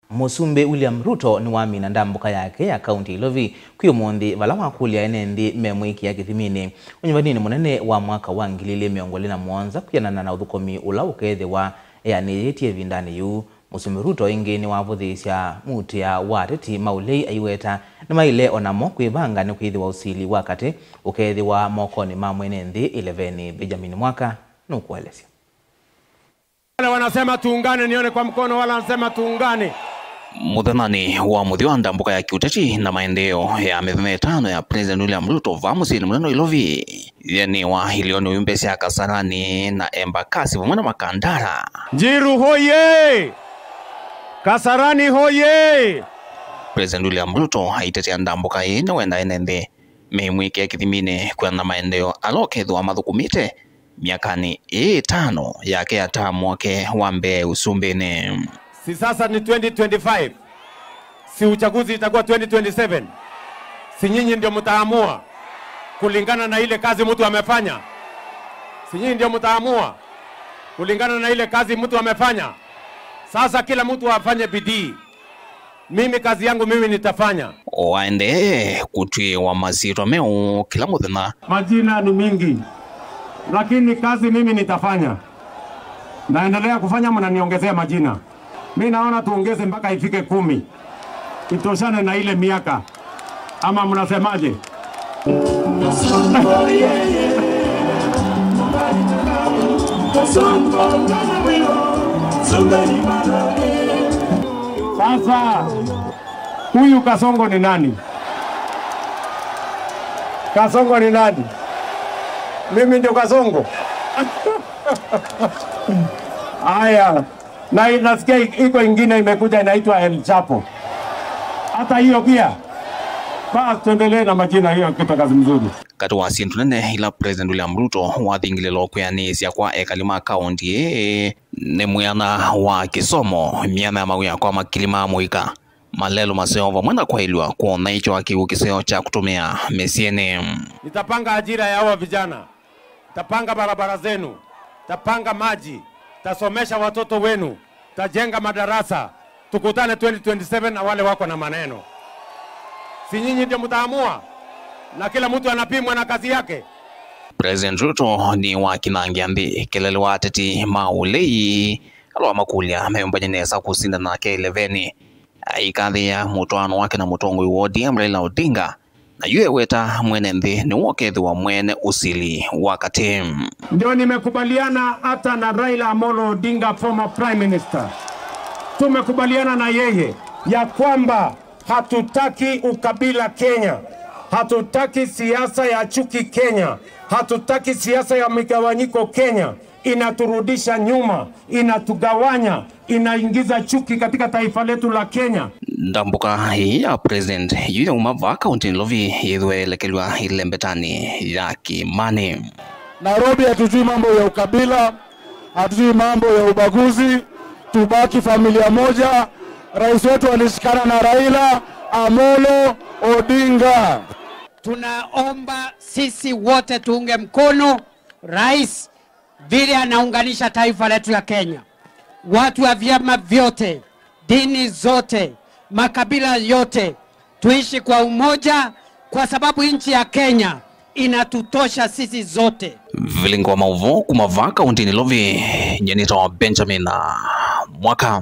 Musumbe William Ruto ni wami na ndambuka yake ya kaunti Ilovi kuyo mundi valawa kulia enendi memwiki ya kithimini. Unyivanini munene wa mwaka wa ngilile miongoli na mwanza kuyanana na udhukomi ula ukethe wa yetie vindani yu. Musumbe Ruto ingi ni wavuthisya mutia wateti maulei aiweta na maile onamo kuibanga ni kuithi wa usili wakati ukethe wa mokoni mamwene nthi 11 Benjamin Mwaka nukuelesya. Wale wanasema tuungane nione kwa mkono, wala wanasema tuungane. Muthanani wa muthio ndambuka ya kiuteti na maendeleo ya mithenya 5 ya President William Ruto vamusili munene Ilovi yani wa hilioni umbesi ya Kasarani na Embakasi vamwe na Makandara. Njiru hoye! Kasarani hoye! President William Ruto haitetea ndambuka ina wenda enende memwiki ya kithimini kwa na maendeleo alokethwa mathukumite miakani 5 yake ya tamu wake wa mbee usumbene. Si sasa ni 2025. Si uchaguzi itakuwa 2027. Si nyinyi ndio mtaamua kulingana na ile kazi mtu amefanya. Si nyinyi ndio mtaamua kulingana na ile kazi mtu amefanya. Sasa kila mtu afanye bidii. Mimi kazi yangu mimi nitafanya. Waende kutwi wa maziro meo kila muthenya. Majina ni mingi, lakini kazi mimi nitafanya. Naendelea kufanya, mnaniongezea majina. Mimi naona tuongeze mpaka ifike 10. Itoshane na ile miaka. Ama mnasemaje? Sasa huyu Kasongo ni nani? Kasongo ni nani? Mimi ndio Kasongo. Aya, na nasikia iko ingine imekuja inaitwa El Chapo. Hata hiyo pia. Basi tuendelee na majina hiyo kitu kazi mzuri. Kati wa sintu nene ila President William Ruto wathingile lokweanisya kwa ekalima kaunti ni muyana wa kisomo miana ya mawia kwa makilima muika malelo maseo vamwena kwa ilua kuona icho wakiu kiseo cha kutumia mesiene. Nitapanga ajira ya hawa vijana, tapanga barabara zenu, tapanga maji, tasomesha watoto wenu, tajenga madarasa. Tukutane 2027 na wale wako na maneno. Si nyinyi ndio mtaamua na kila mtu anapimwa na kazi yake. President Ruto ni wakinangia mbi kelele wateti maulei alwa makulia membanyenesa kusinda na K11 ikathi ya mutwano wake na mutongoi wa ODM Raila Odinga na yue weta mwene nthi ni wokethi wa mwene usili wakati. Ndio nimekubaliana hata na Raila Amolo Odinga, former prime minister. Tumekubaliana na yeye ya kwamba hatutaki ukabila Kenya, hatutaki siasa ya chuki Kenya, hatutaki siasa ya migawanyiko Kenya. Inaturudisha nyuma, inatugawanya, inaingiza chuki katika taifa letu la Kenya. Ndambuka ya President yule umava kaunti Ilovi yedwe lekelwa ilembetani ya Kimani. Nairobi hatujui mambo ya ukabila, hatujui mambo ya ubaguzi, tubaki familia moja. Rais wetu alishikana na Raila Amolo Odinga. Tunaomba sisi wote tuunge mkono rais vile anaunganisha taifa letu la Kenya. Watu wa vyama vyote, dini zote, makabila yote, tuishi kwa umoja kwa sababu nchi ya Kenya inatutosha sisi zote. Vilingo mauvo kumava kaunti Ilovi nyenito Benjamin Mwaka.